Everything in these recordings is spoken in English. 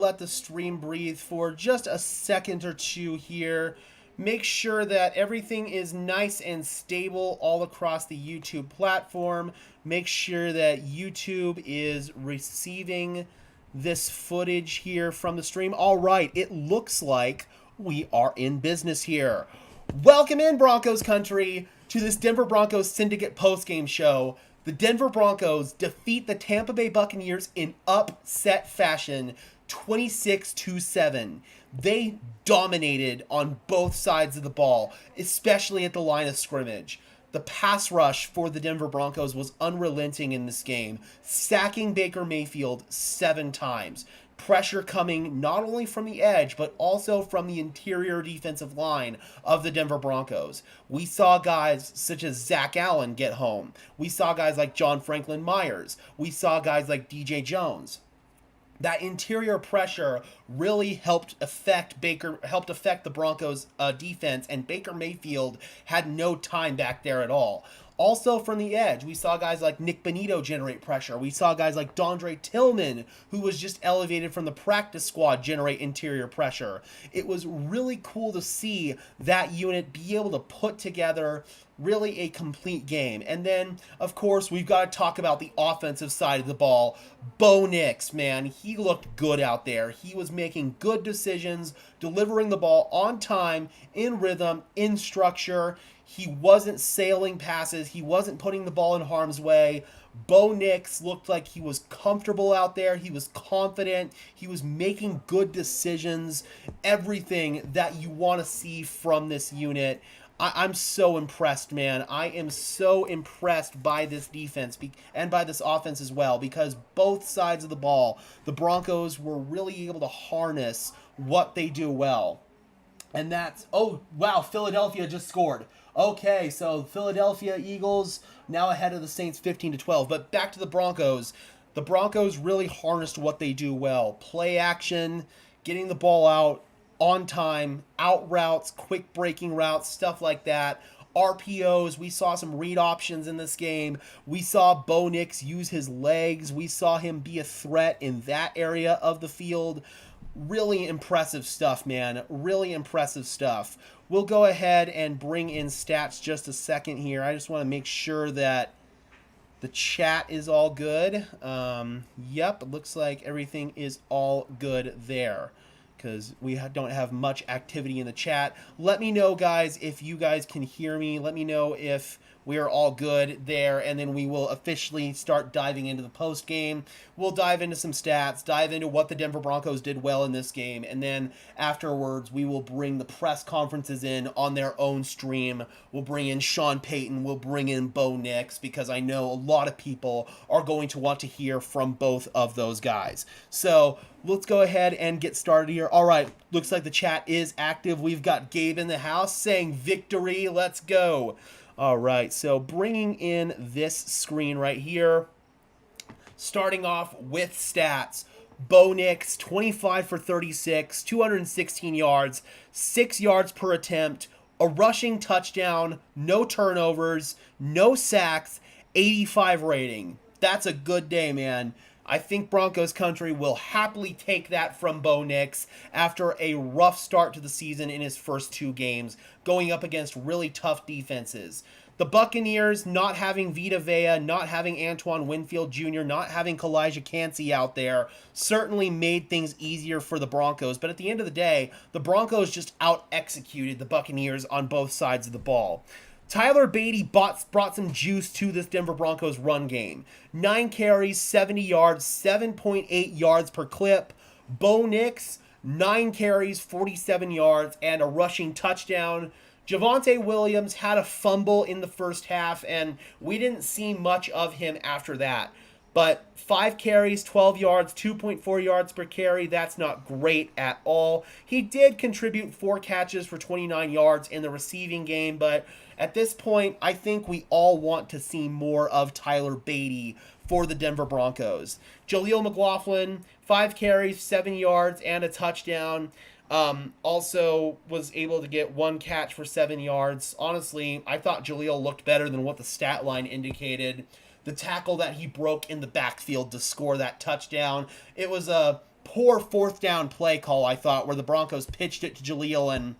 let the stream breathe for just a second or two here. Make sure that everything is nice and stable all across the YouTube platform. Make sure that YouTube is receiving this footage here from the stream. All right, it looks like we are in business here. Welcome in, Broncos country, to this Denver Broncos Syndicate postgame show. The Denver Broncos defeat the Tampa Bay Buccaneers in upset fashion, 26-7. They dominated on both sides of the ball, especially at the line of scrimmage. The pass rush for the Denver Broncos was unrelenting in this game, sacking Baker Mayfield 7 times. Pressure coming not only from the edge, but also from the interior defensive line of the Denver Broncos. We saw guys such as Zach Allen get home. We saw guys like John Franklin Myers. We saw guys like DJ Jones. That interior pressure really helped affect the Broncos defense, and Baker Mayfield had no time back there at all. Also from the edge, we saw guys like Nick Bonito generate pressure. We saw guys like Dondre Tillman, who was just elevated from the practice squad, generate interior pressure. It was really cool to see that unit be able to put together really a complete game. And then, of course, we've got to talk about the offensive side of the ball. Bo Nix, man, he looked good out there. He was making good decisions, delivering the ball on time, in rhythm, in structure. He wasn't sailing passes. He wasn't putting the ball in harm's way. Bo Nix looked like he was comfortable out there. He was confident. He was making good decisions. Everything that you want to see from this unit. I'm so impressed, man. I am so impressed by this defense and by this offense as well, because both sides of the ball, the Broncos were really able to harness what they do well. And that's, oh, wow, Philadelphia just scored. Okay, so Philadelphia Eagles now ahead of the Saints 15-12. But back to the Broncos. The Broncos really harnessed what they do well. Play action, getting the ball out on time, out routes, quick breaking routes, stuff like that. RPOs, we saw some read options in this game. We saw Bo Nix use his legs. We saw him be a threat in that area of the field. Really impressive stuff, man. Really impressive stuff. We'll go ahead and bring in stats just a second here. I just want to make sure that the chat is all good. Yep, it looks like everything is all good there, because we don't have much activity in the chat. Let me know, guys, if you guys can hear me. Let me know if we are all good there, and then we will officially start diving into the post game. We'll dive into some stats, dive into what the Denver Broncos did well in this game, and then afterwards we will bring the press conferences in on their own stream. We'll bring in Sean Payton, we'll bring in Bo Nix, because I know a lot of people are going to want to hear from both of those guys. So let's go ahead and get started here. All right, looks like the chat is active. We've got Gabe in the house saying victory. Let's go. All right, so bringing in this screen right here, starting off with stats. Bo Nix, 25 for 36, 216 yards, 6 yards per attempt, a rushing touchdown, no turnovers, no sacks, 85 rating. That's a good day, man. I think Broncos country will happily take that from Bo Nix after a rough start to the season in his first 2 games, going up against really tough defenses. The Buccaneers not having Vita Vea, not having Antoine Winfield Jr., not having Kalijah Kancey out there certainly made things easier for the Broncos. But at the end of the day, the Broncos just out-executed the Buccaneers on both sides of the ball. Tyler Beatty brought some juice to this Denver Broncos run game. 9 carries, 70 yards, 7.8 yards per clip. Bo Nix, 9 carries, 47 yards, and a rushing touchdown. Javonte Williams had a fumble in the first half, and we didn't see much of him after that. But 5 carries, 12 yards, 2.4 yards per carry, that's not great at all. He did contribute 4 catches for 29 yards in the receiving game, but at this point, I think we all want to see more of Tyler Beatty for the Denver Broncos. Jaleel McLaughlin, 5 carries, 7 yards, and a touchdown. Also was able to get 1 catch for 7 yards. Honestly, I thought Jaleel looked better than what the stat line indicated. The tackle that he broke in the backfield to score that touchdown, it was a poor fourth down play call, I thought, where the Broncos pitched it to Jaleel, and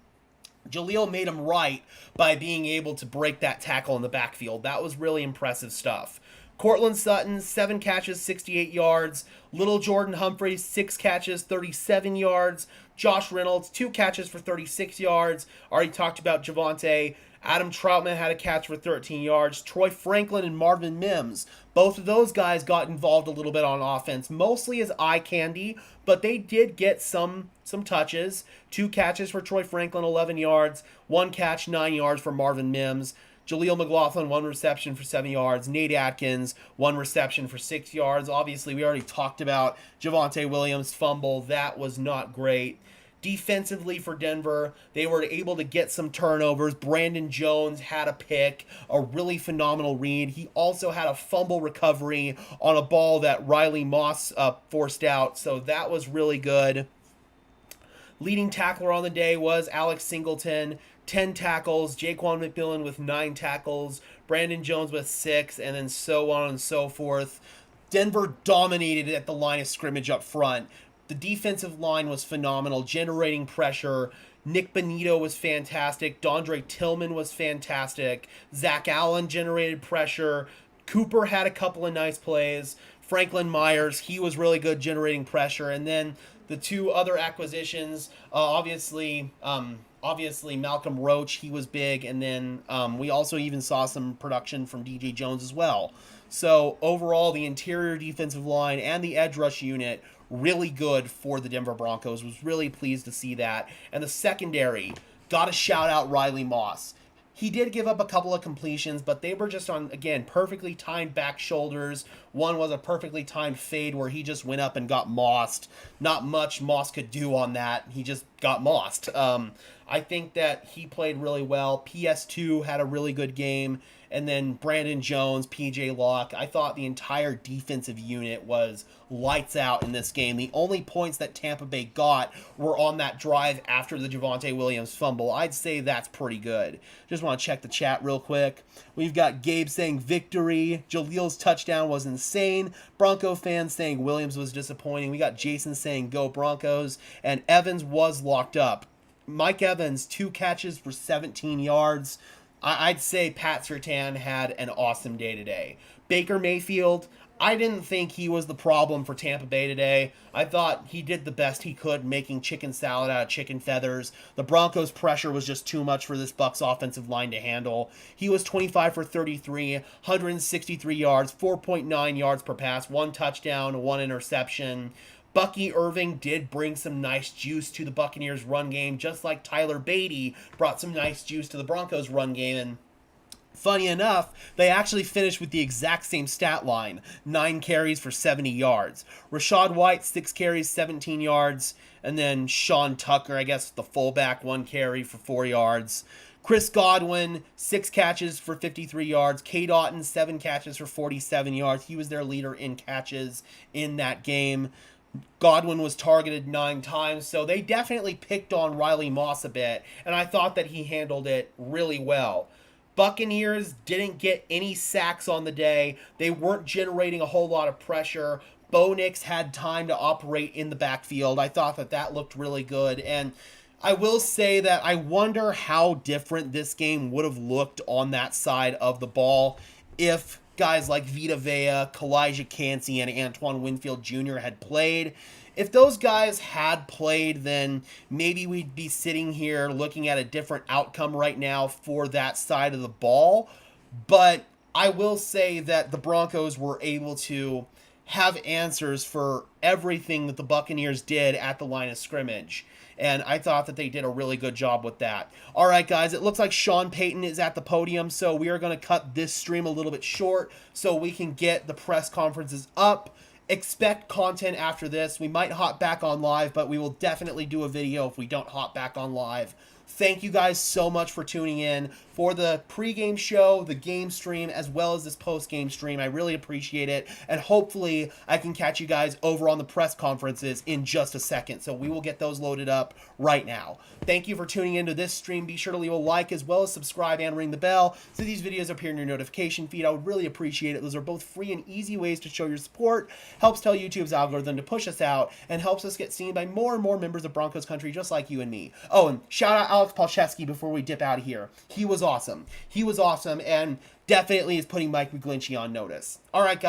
Jaleel made him right by being able to break that tackle in the backfield. That was really impressive stuff. Cortland Sutton, 7 catches, 68 yards. Little Jordan Humphreys, 6 catches, 37 yards. Josh Reynolds, 2 catches for 36 yards. Already talked about Javonte. Adam Troutman had a catch for 13 yards. Troy Franklin and Marvin Mims, both of those guys got involved a little bit on offense, mostly as eye candy, but they did get some touches. 2 catches for Troy Franklin, 11 yards. 1 catch, 9 yards for Marvin Mims. Jaleel McLaughlin, 1 reception for 7 yards. Nate Atkins, 1 reception for 6 yards. Obviously, we already talked about Javonte Williams' fumble. That was not great. Defensively for Denver, they were able to get some turnovers. Brandon Jones had a pick, a really phenomenal read. He also had a fumble recovery on a ball that Riley Moss forced out, so that was really good. Leading tackler on the day was Alex Singleton, 10 tackles, Jaquan McMillan with 9 tackles, Brandon Jones with 6, and then so on and so forth. Denver dominated at the line of scrimmage up front. The defensive line was phenomenal, generating pressure. Nick Bonito was fantastic. Dondre Tillman was fantastic. Zach Allen generated pressure. Cooper had a couple of nice plays. Franklin Myers, he was really good generating pressure. And then the 2 other acquisitions, obviously Malcolm Roach, he was big. And then we also even saw some production from DJ Jones as well. So overall, the interior defensive line and the edge rush unit really good for the Denver Broncos. Was really pleased to see that. And the secondary, got to shout out Riley Moss. He did give up a couple of completions, but they were just on, again, perfectly timed back shoulders. One was a perfectly timed fade where he just went up and got mossed. Not much Moss could do on that. He just got mossed. I think that he played really well. PS2 had a really good game. And then Brandon Jones, PJ Locke. I thought the entire defensive unit was lights out in this game. The only points that Tampa Bay got were on that drive after the Javonte Williams fumble. I'd say that's pretty good. Just want to check the chat real quick. We've got Gabe saying victory. Jaleel's touchdown was insane. Bronco fans saying Williams was disappointing. We got Jason saying go Broncos. And Evans was locked up. Mike Evans, 2 catches for 17 yards. I'd say Pat Surtain had an awesome day today. Baker Mayfield, I didn't think he was the problem for Tampa Bay today. I thought he did the best he could making chicken salad out of chicken feathers. The Broncos' pressure was just too much for this Bucs offensive line to handle. He was 25 for 33, 163 yards, 4.9 yards per pass, 1 touchdown, 1 interception. Bucky Irving did bring some nice juice to the Buccaneers' run game, just like Tyler Beatty brought some nice juice to the Broncos' run game. And funny enough, they actually finished with the exact same stat line, 9 carries for 70 yards. Rachaad White, 6 carries, 17 yards. And then Sean Tucker, I guess the fullback, 1 carry for 4 yards. Chris Godwin, 6 catches for 53 yards. Cade Otton, 7 catches for 47 yards. He was their leader in catches in that game. Godwin was targeted 9 times, so they definitely picked on Riley Moss a bit, and I thought that he handled it really well. Buccaneers didn't get any sacks on the day. They weren't generating a whole lot of pressure. Bo Nix had time to operate in the backfield. I thought that that looked really good, and I will say that I wonder how different this game would have looked on that side of the ball if guys like Vita Vea, Kalijah Cansey, and Antoine Winfield Jr. had played. If those guys had played, then maybe we'd be sitting here looking at a different outcome right now for that side of the ball. But I will say that the Broncos were able to have answers for everything that the Buccaneers did at the line of scrimmage. And I thought that they did a really good job with that. All right, guys, it looks like Sean Payton is at the podium, so we are going to cut this stream a little bit short so we can get the press conferences up. Expect content after this. We might hop back on live, but we will definitely do a video if we don't hop back on live. Thank you guys so much for tuning in for the pregame show, the game stream, as well as this postgame stream. I really appreciate it. And hopefully I can catch you guys over on the press conferences in just a second. So we will get those loaded up right now. Thank you for tuning into this stream. Be sure to leave a like as well as subscribe and ring the bell so these videos appear in your notification feed. I would really appreciate it. Those are both free and easy ways to show your support, helps tell YouTube's algorithm to push us out, and helps us get seen by more and more members of Broncos country just like you and me. Oh, and shout out Alex Palczewski before we dip out of here. He was awesome. He was awesome and definitely is putting Mike McGlinchey on notice. All right, guys.